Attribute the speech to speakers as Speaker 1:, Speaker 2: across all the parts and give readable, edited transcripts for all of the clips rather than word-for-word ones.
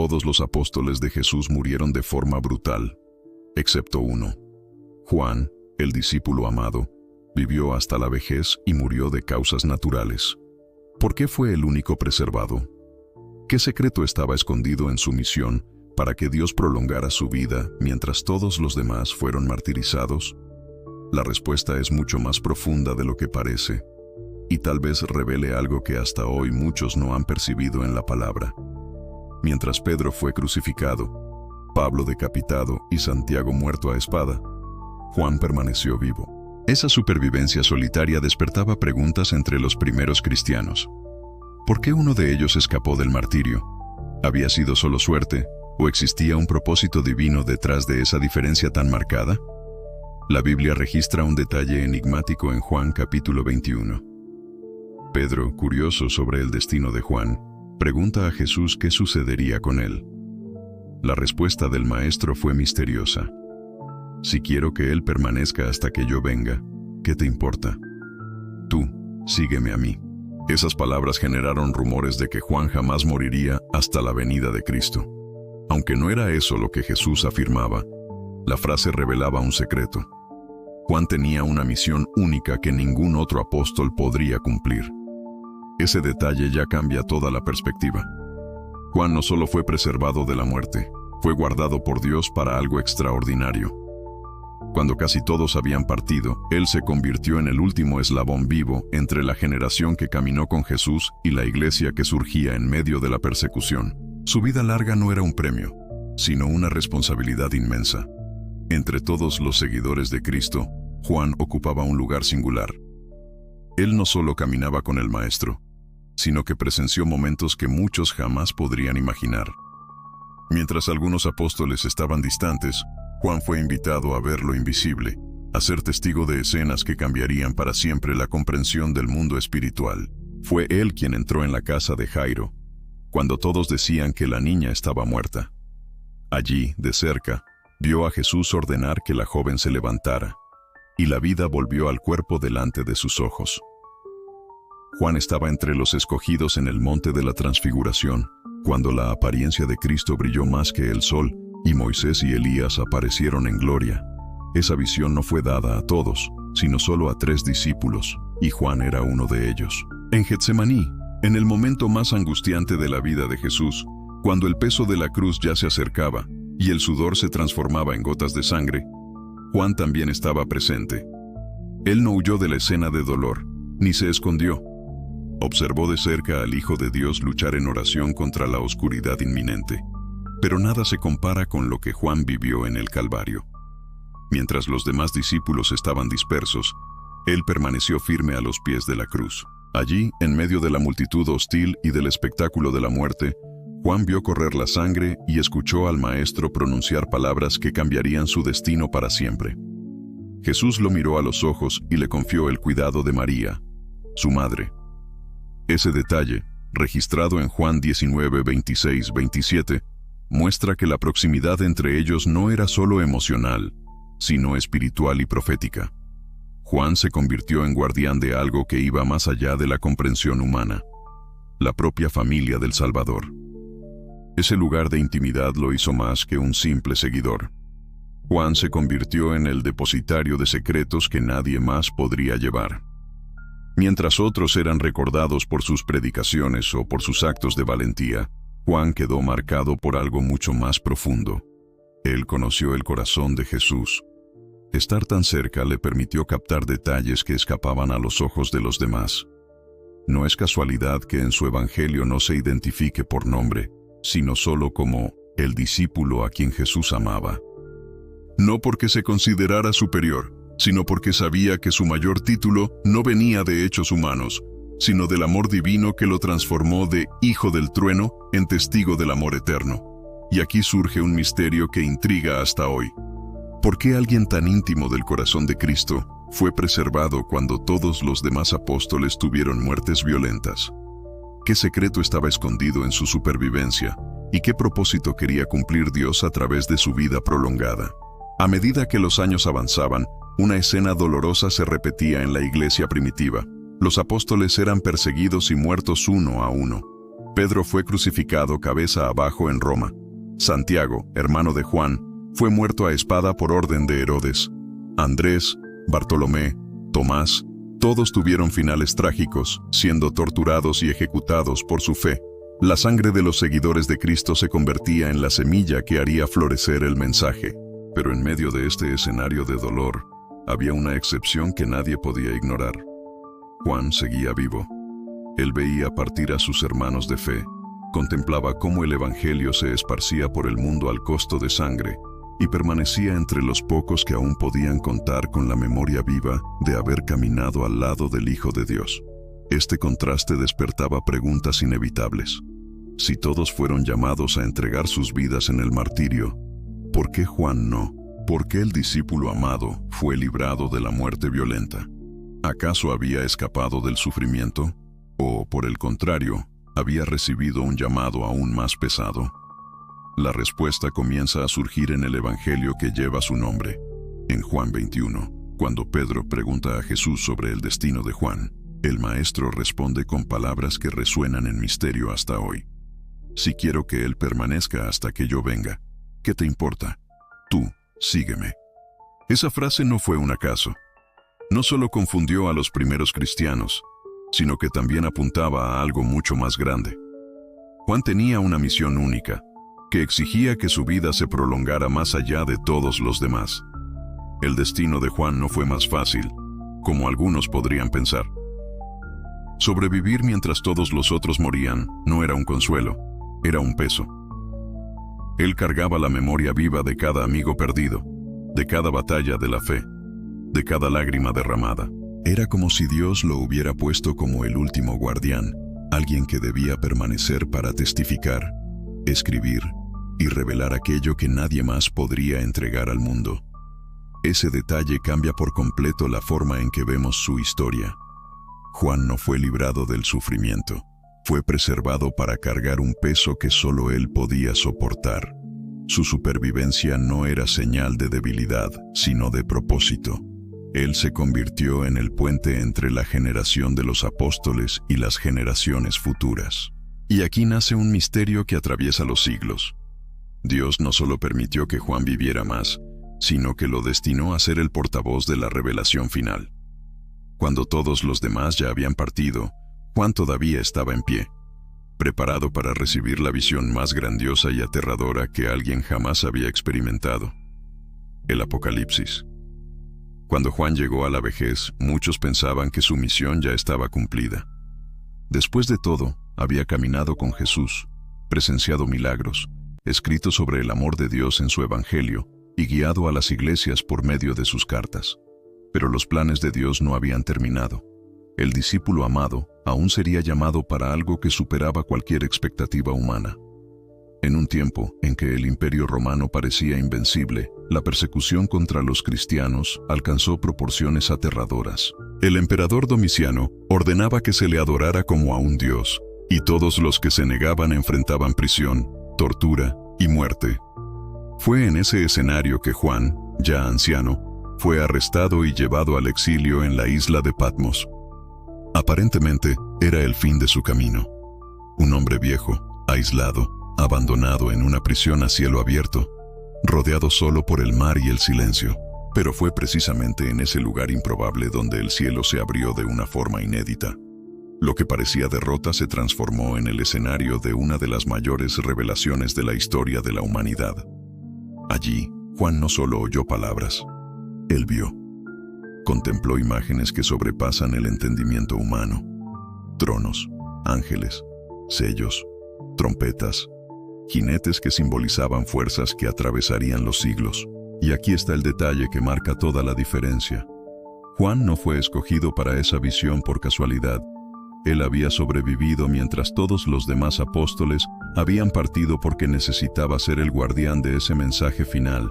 Speaker 1: Todos los apóstoles de Jesús murieron de forma brutal, excepto uno. Juan, el discípulo amado, vivió hasta la vejez y murió de causas naturales. ¿Por qué fue el único preservado? ¿Qué secreto estaba escondido en su misión para que Dios prolongara su vida mientras todos los demás fueron martirizados? La respuesta es mucho más profunda de lo que parece, y tal vez revele algo que hasta hoy muchos no han percibido en la palabra. Mientras Pedro fue crucificado, Pablo decapitado y Santiago muerto a espada, Juan permaneció vivo. Esa supervivencia solitaria despertaba preguntas entre los primeros cristianos. ¿Por qué uno de ellos escapó del martirio? ¿Había sido solo suerte o existía un propósito divino detrás de esa diferencia tan marcada? La Biblia registra un detalle enigmático en Juan capítulo 21. Pedro, curioso sobre el destino de Juan, pregunta a Jesús qué sucedería con él. La respuesta del maestro fue misteriosa. Si quiero que él permanezca hasta que yo venga, ¿qué te importa? Tú, sígueme a mí. Esas palabras generaron rumores de que Juan jamás moriría hasta la venida de Cristo. Aunque no era eso lo que Jesús afirmaba, la frase revelaba un secreto. Juan tenía una misión única que ningún otro apóstol podría cumplir. Ese detalle ya cambia toda la perspectiva. Juan no solo fue preservado de la muerte, fue guardado por Dios para algo extraordinario. Cuando casi todos habían partido, él se convirtió en el último eslabón vivo entre la generación que caminó con Jesús y la iglesia que surgía en medio de la persecución. Su vida larga no era un premio, sino una responsabilidad inmensa. Entre todos los seguidores de Cristo, Juan ocupaba un lugar singular. Él no solo caminaba con el Maestro, sino que presenció momentos que muchos jamás podrían imaginar. Mientras algunos apóstoles estaban distantes, Juan fue invitado a ver lo invisible, a ser testigo de escenas que cambiarían para siempre la comprensión del mundo espiritual. Fue él quien entró en la casa de Jairo, cuando todos decían que la niña estaba muerta. Allí, de cerca, vio a Jesús ordenar que la joven se levantara, y la vida volvió al cuerpo delante de sus ojos. Juan estaba entre los escogidos en el monte de la Transfiguración, cuando la apariencia de Cristo brilló más que el sol, y Moisés y Elías aparecieron en gloria. Esa visión no fue dada a todos, sino solo a 3 discípulos, y Juan era uno de ellos. En Getsemaní, en el momento más angustiante de la vida de Jesús, cuando el peso de la cruz ya se acercaba, y el sudor se transformaba en gotas de sangre, Juan también estaba presente. Él no huyó de la escena de dolor, ni se escondió. Observó de cerca al Hijo de Dios luchar en oración contra la oscuridad inminente. Pero nada se compara con lo que Juan vivió en el Calvario. Mientras los demás discípulos estaban dispersos, él permaneció firme a los pies de la cruz. Allí, en medio de la multitud hostil y del espectáculo de la muerte, Juan vio correr la sangre y escuchó al Maestro pronunciar palabras que cambiarían su destino para siempre. Jesús lo miró a los ojos y le confió el cuidado de María, su madre. Ese detalle, registrado en Juan 19, 26, 27, muestra que la proximidad entre ellos no era solo emocional, sino espiritual y profética. Juan se convirtió en guardián de algo que iba más allá de la comprensión humana, la propia familia del Salvador. Ese lugar de intimidad lo hizo más que un simple seguidor. Juan se convirtió en el depositario de secretos que nadie más podría llevar. Mientras otros eran recordados por sus predicaciones o por sus actos de valentía, Juan quedó marcado por algo mucho más profundo. Él conoció el corazón de Jesús. Estar tan cerca le permitió captar detalles que escapaban a los ojos de los demás. No es casualidad que en su evangelio no se identifique por nombre, sino solo como el discípulo a quien Jesús amaba. No porque se considerara superior, sino porque sabía que su mayor título no venía de hechos humanos, sino del amor divino que lo transformó de hijo del trueno en testigo del amor eterno. Y aquí surge un misterio que intriga hasta hoy. ¿Por qué alguien tan íntimo del corazón de Cristo fue preservado cuando todos los demás apóstoles tuvieron muertes violentas? ¿Qué secreto estaba escondido en su supervivencia? ¿Y qué propósito quería cumplir Dios a través de su vida prolongada? A medida que los años avanzaban, una escena dolorosa se repetía en la iglesia primitiva. Los apóstoles eran perseguidos y muertos uno a uno. Pedro fue crucificado cabeza abajo en Roma. Santiago, hermano de Juan, fue muerto a espada por orden de Herodes. Andrés, Bartolomé, Tomás, todos tuvieron finales trágicos, siendo torturados y ejecutados por su fe. La sangre de los seguidores de Cristo se convertía en la semilla que haría florecer el mensaje. Pero en medio de este escenario de dolor, había una excepción que nadie podía ignorar. Juan seguía vivo. Él veía partir a sus hermanos de fe, contemplaba cómo el evangelio se esparcía por el mundo al costo de sangre, y permanecía entre los pocos que aún podían contar con la memoria viva de haber caminado al lado del Hijo de Dios. Este contraste despertaba preguntas inevitables. Si todos fueron llamados a entregar sus vidas en el martirio, ¿por qué Juan no? ¿Por qué el discípulo amado fue librado de la muerte violenta? ¿Acaso había escapado del sufrimiento? ¿O, por el contrario, había recibido un llamado aún más pesado? La respuesta comienza a surgir en el evangelio que lleva su nombre. En Juan 21, cuando Pedro pregunta a Jesús sobre el destino de Juan, el maestro responde con palabras que resuenan en misterio hasta hoy. Si quiero que él permanezca hasta que yo venga, ¿qué te importa? Tú, sígueme. Esa frase no fue un acaso. No solo confundió a los primeros cristianos, sino que también apuntaba a algo mucho más grande. Juan tenía una misión única, que exigía que su vida se prolongara más allá de todos los demás. El destino de Juan no fue más fácil, como algunos podrían pensar. Sobrevivir mientras todos los otros morían no era un consuelo, era un peso. Él cargaba la memoria viva de cada amigo perdido, de cada batalla de la fe, de cada lágrima derramada. Era como si Dios lo hubiera puesto como el último guardián, alguien que debía permanecer para testificar, escribir y revelar aquello que nadie más podría entregar al mundo. Ese detalle cambia por completo la forma en que vemos su historia. Juan no fue librado del sufrimiento, fue preservado para cargar un peso que solo él podía soportar. Su supervivencia no era señal de debilidad, sino de propósito. Él se convirtió en el puente entre la generación de los apóstoles y las generaciones futuras. Y aquí nace un misterio que atraviesa los siglos. Dios no solo permitió que Juan viviera más, sino que lo destinó a ser el portavoz de la revelación final. Cuando todos los demás ya habían partido, Juan todavía estaba en pie, preparado para recibir la visión más grandiosa y aterradora que alguien jamás había experimentado: el Apocalipsis. Cuando Juan llegó a la vejez, muchos pensaban que su misión ya estaba cumplida. Después de todo, había caminado con Jesús, presenciado milagros, escrito sobre el amor de Dios en su evangelio y guiado a las iglesias por medio de sus cartas. Pero los planes de Dios no habían terminado. El discípulo amado aún sería llamado para algo que superaba cualquier expectativa humana. En un tiempo en que el Imperio Romano parecía invencible, la persecución contra los cristianos alcanzó proporciones aterradoras. El emperador Domiciano ordenaba que se le adorara como a un dios, y todos los que se negaban enfrentaban prisión, tortura y muerte. Fue en ese escenario que Juan, ya anciano, fue arrestado y llevado al exilio en la isla de Patmos. Aparentemente, era el fin de su camino. Un hombre viejo, aislado, abandonado en una prisión a cielo abierto, rodeado solo por el mar y el silencio. Pero fue precisamente en ese lugar improbable donde el cielo se abrió de una forma inédita. Lo que parecía derrota se transformó en el escenario de una de las mayores revelaciones de la historia de la humanidad. Allí, Juan no solo oyó palabras, él vio. Contempló imágenes que sobrepasan el entendimiento humano: tronos, ángeles, sellos, trompetas, jinetes que simbolizaban fuerzas que atravesarían los siglos. Y aquí está el detalle que marca toda la diferencia. Juan no fue escogido para esa visión por casualidad. Él había sobrevivido mientras todos los demás apóstoles habían partido porque necesitaba ser el guardián de ese mensaje final.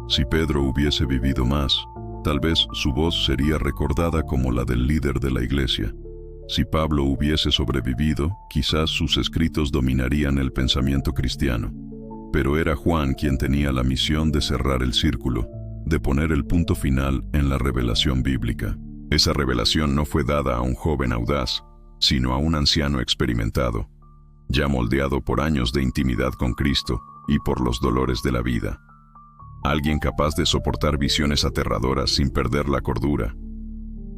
Speaker 1: Si Pedro hubiese vivido más, tal vez su voz sería recordada como la del líder de la iglesia. Si Pablo hubiese sobrevivido, quizás sus escritos dominarían el pensamiento cristiano. Pero era Juan quien tenía la misión de cerrar el círculo, de poner el punto final en la revelación bíblica. Esa revelación no fue dada a un joven audaz, sino a un anciano experimentado. ya moldeado por años de intimidad con Cristo y por los dolores de la vida. Alguien capaz de soportar visiones aterradoras sin perder la cordura.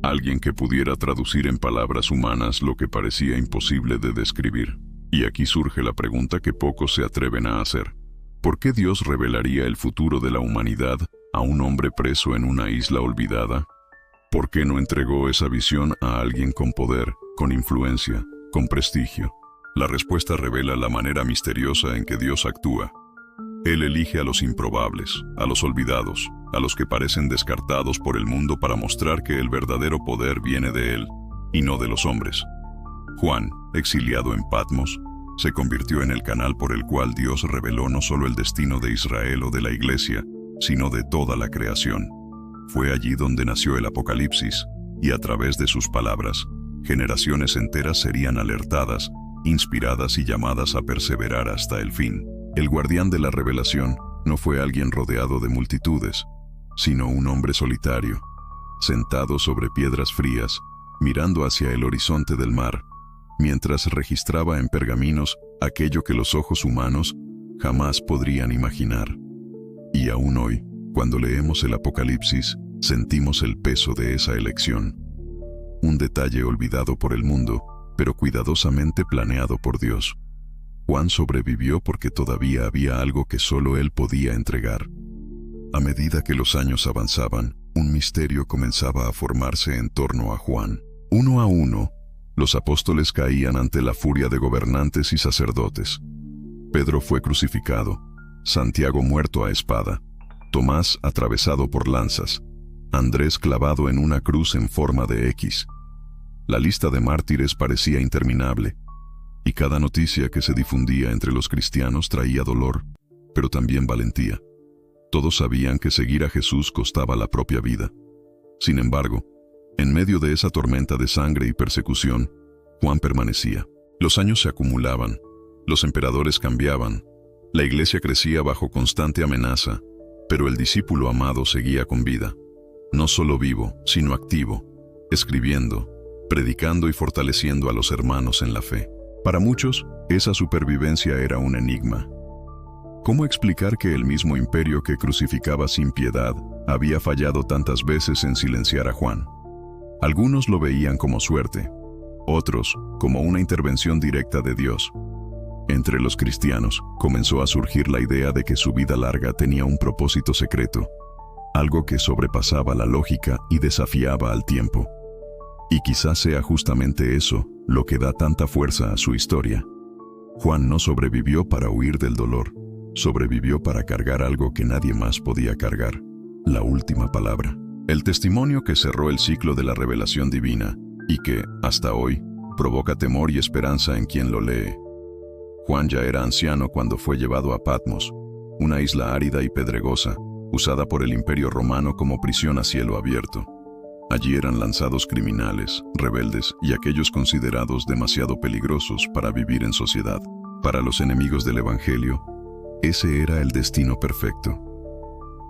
Speaker 1: Alguien que pudiera traducir en palabras humanas lo que parecía imposible de describir. Y aquí surge la pregunta que pocos se atreven a hacer. ¿Por qué Dios revelaría el futuro de la humanidad a un hombre preso en una isla olvidada? ¿Por qué no entregó esa visión a alguien con poder, con influencia, con prestigio? La respuesta revela la manera misteriosa en que Dios actúa. Él elige a los improbables, a los olvidados, a los que parecen descartados por el mundo para mostrar que el verdadero poder viene de Él, y no de los hombres. Juan, exiliado en Patmos, se convirtió en el canal por el cual Dios reveló no solo el destino de Israel o de la Iglesia, sino de toda la creación. Fue allí donde nació el Apocalipsis, y a través de sus palabras, generaciones enteras serían alertadas, inspiradas y llamadas a perseverar hasta el fin. El guardián de la revelación no fue alguien rodeado de multitudes, sino un hombre solitario, sentado sobre piedras frías, mirando hacia el horizonte del mar, mientras registraba en pergaminos aquello que los ojos humanos jamás podrían imaginar. Y aún hoy, cuando leemos el Apocalipsis, sentimos el peso de esa elección. Un detalle olvidado por el mundo, pero cuidadosamente planeado por Dios. Juan sobrevivió porque todavía había algo que solo él podía entregar. A medida que los años avanzaban, un misterio comenzaba a formarse en torno a Juan. Uno a uno, los apóstoles caían ante la furia de gobernantes y sacerdotes. Pedro fue crucificado, Santiago muerto a espada, Tomás atravesado por lanzas, Andrés clavado en una cruz en forma de X. La lista de mártires parecía interminable, y cada noticia que se difundía entre los cristianos traía dolor, pero también valentía. Todos sabían que seguir a Jesús costaba la propia vida. Sin embargo, en medio de esa tormenta de sangre y persecución, Juan permanecía. Los años se acumulaban, los emperadores cambiaban, la iglesia crecía bajo constante amenaza, pero el discípulo amado seguía con vida, no solo vivo, sino activo, escribiendo, predicando y fortaleciendo a los hermanos en la fe. Para muchos, esa supervivencia era un enigma. ¿Cómo explicar que el mismo imperio que crucificaba sin piedad había fallado tantas veces en silenciar a Juan? Algunos lo veían como suerte, otros como una intervención directa de Dios. Entre los cristianos comenzó a surgir la idea de que su vida larga tenía un propósito secreto, algo que sobrepasaba la lógica y desafiaba al tiempo. Y quizás sea justamente eso lo que da tanta fuerza a su historia. Juan no sobrevivió para huir del dolor, sobrevivió para cargar algo que nadie más podía cargar, la última palabra. El testimonio que cerró el ciclo de la revelación divina y que, hasta hoy, provoca temor y esperanza en quien lo lee. Juan ya era anciano cuando fue llevado a Patmos, una isla árida y pedregosa, usada por el Imperio Romano como prisión a cielo abierto. Allí eran lanzados criminales, rebeldes y aquellos considerados demasiado peligrosos para vivir en sociedad. Para los enemigos del Evangelio, ese era el destino perfecto.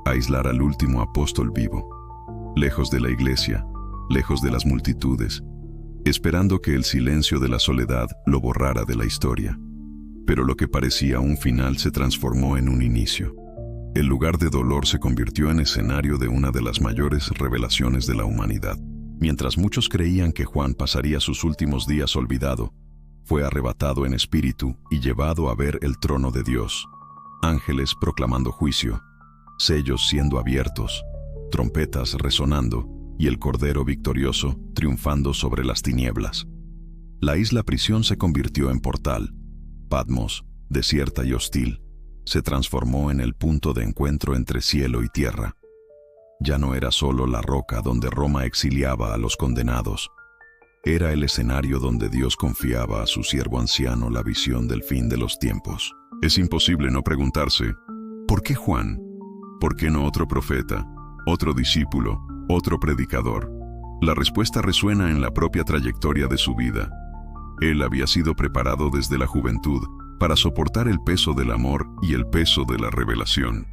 Speaker 1: Aislar al último apóstol vivo, lejos de la iglesia, lejos de las multitudes, esperando que el silencio de la soledad lo borrara de la historia. Pero lo que parecía un final se transformó en un inicio. El lugar de dolor se convirtió en escenario de una de las mayores revelaciones de la humanidad. Mientras muchos creían que Juan pasaría sus últimos días olvidado, fue arrebatado en espíritu y llevado a ver el trono de Dios. Ángeles proclamando juicio, sellos siendo abiertos, trompetas resonando y el Cordero victorioso triunfando sobre las tinieblas. La isla prisión se convirtió en portal. Patmos, desierta y hostil, se transformó en el punto de encuentro entre cielo y tierra. Ya no era solo la roca donde Roma exiliaba a los condenados. Era el escenario donde Dios confiaba a su siervo anciano la visión del fin de los tiempos. Es imposible no preguntarse, ¿por qué Juan? ¿Por qué no otro profeta, otro discípulo, otro predicador? La respuesta resuena en la propia trayectoria de su vida. Él había sido preparado desde la juventud para soportar el peso del amor y el peso de la revelación.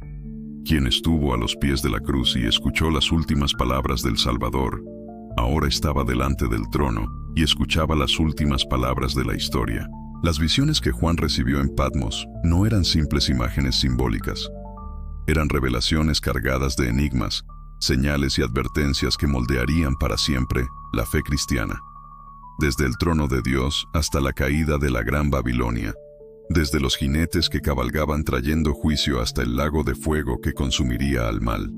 Speaker 1: Quien estuvo a los pies de la cruz y escuchó las últimas palabras del Salvador, ahora estaba delante del trono y escuchaba las últimas palabras de la historia. Las visiones que Juan recibió en Patmos no eran simples imágenes simbólicas. Eran revelaciones cargadas de enigmas, señales y advertencias que moldearían para siempre la fe cristiana. Desde el trono de Dios hasta la caída de la Gran Babilonia, desde los jinetes que cabalgaban trayendo juicio hasta el lago de fuego que consumiría al mal.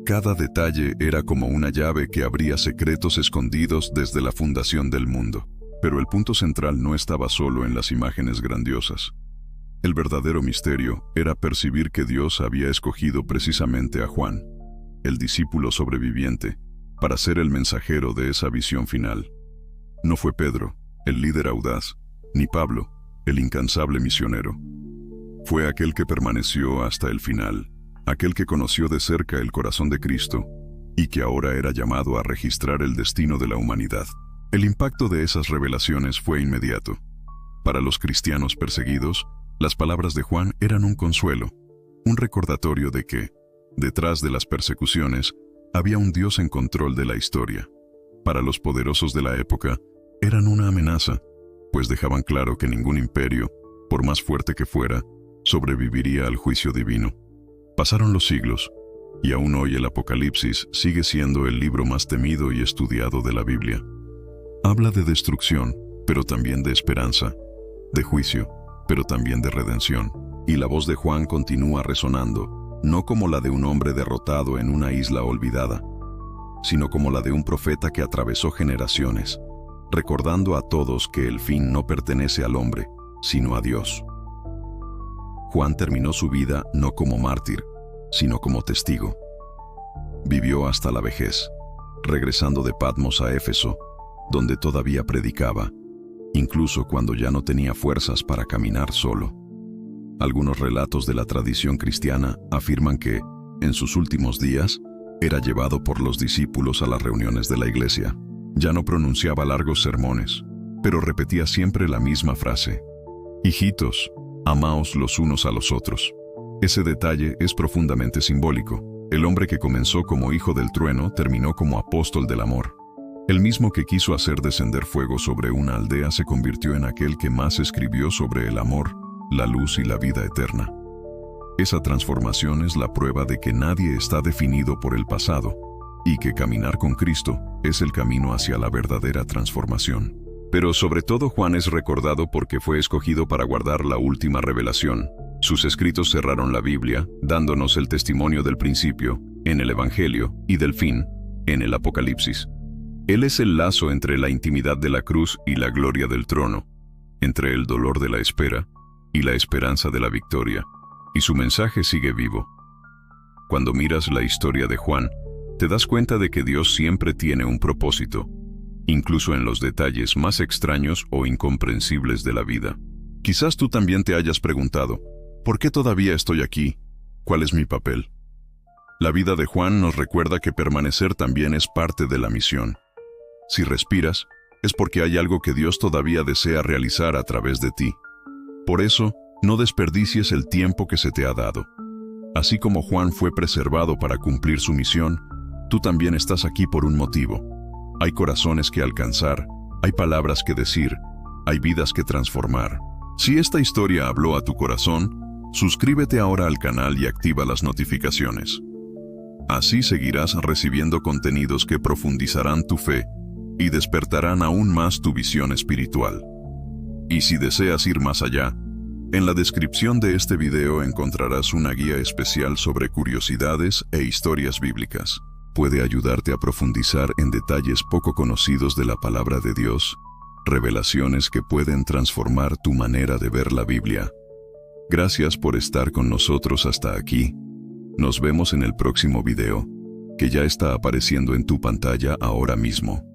Speaker 1: Cada detalle era como una llave que abría secretos escondidos desde la fundación del mundo. Pero el punto central no estaba solo en las imágenes grandiosas. El verdadero misterio era percibir que Dios había escogido precisamente a Juan, el discípulo sobreviviente, para ser el mensajero de esa visión final. No fue Pedro, el líder audaz, ni Pablo, el incansable misionero. Fue aquel que permaneció hasta el final, aquel que conoció de cerca el corazón de Cristo y que ahora era llamado a registrar el destino de la humanidad. El impacto de esas revelaciones fue inmediato. Para los cristianos perseguidos, las palabras de Juan eran un consuelo, un recordatorio de que, detrás de las persecuciones, había un Dios en control de la historia. Para los poderosos de la época, eran una amenaza, pues dejaban claro que ningún imperio, por más fuerte que fuera, sobreviviría al juicio divino. Pasaron los siglos, y aún hoy el Apocalipsis sigue siendo el libro más temido y estudiado de la Biblia. Habla de destrucción, pero también de esperanza, de juicio, pero también de redención. Y la voz de Juan continúa resonando, no como la de un hombre derrotado en una isla olvidada, sino como la de un profeta que atravesó generaciones, recordando a todos que el fin no pertenece al hombre, sino a Dios. Juan terminó su vida no como mártir, sino como testigo. Vivió hasta la vejez, regresando de Patmos a Éfeso, donde todavía predicaba, incluso cuando ya no tenía fuerzas para caminar solo. Algunos relatos de la tradición cristiana afirman que, en sus últimos días, era llevado por los discípulos a las reuniones de la iglesia. Ya no pronunciaba largos sermones, pero repetía siempre la misma frase: «Hijitos, amaos los unos a los otros». Ese detalle es profundamente simbólico. El hombre que comenzó como hijo del trueno terminó como apóstol del amor. El mismo que quiso hacer descender fuego sobre una aldea se convirtió en aquel que más escribió sobre el amor, la luz y la vida eterna. Esa transformación es la prueba de que nadie está definido por el pasado y que caminar con Cristo es el camino hacia la verdadera transformación. Pero sobre todo Juan es recordado porque fue escogido para guardar la última revelación. Sus escritos cerraron la Biblia, dándonos el testimonio del principio, en el Evangelio, y del fin, en el Apocalipsis. Él es el lazo entre la intimidad de la cruz y la gloria del trono, entre el dolor de la espera y la esperanza de la victoria, y su mensaje sigue vivo. Cuando miras la historia de Juan, te das cuenta de que Dios siempre tiene un propósito, incluso en los detalles más extraños o incomprensibles de la vida. Quizás tú también te hayas preguntado, ¿por qué todavía estoy aquí? ¿Cuál es mi papel? La vida de Juan nos recuerda que permanecer también es parte de la misión. Si respiras, es porque hay algo que Dios todavía desea realizar a través de ti. Por eso, no desperdicies el tiempo que se te ha dado. Así como Juan fue preservado para cumplir su misión, tú también estás aquí por un motivo. Hay corazones que alcanzar, hay palabras que decir, hay vidas que transformar. Si esta historia habló a tu corazón, suscríbete ahora al canal y activa las notificaciones. Así seguirás recibiendo contenidos que profundizarán tu fe y despertarán aún más tu visión espiritual. Y si deseas ir más allá, en la descripción de este video encontrarás una guía especial sobre curiosidades e historias bíblicas. Puede ayudarte a profundizar en detalles poco conocidos de la palabra de Dios, revelaciones que pueden transformar tu manera de ver la Biblia. Gracias por estar con nosotros hasta aquí. Nos vemos en el próximo video, que ya está apareciendo en tu pantalla ahora mismo.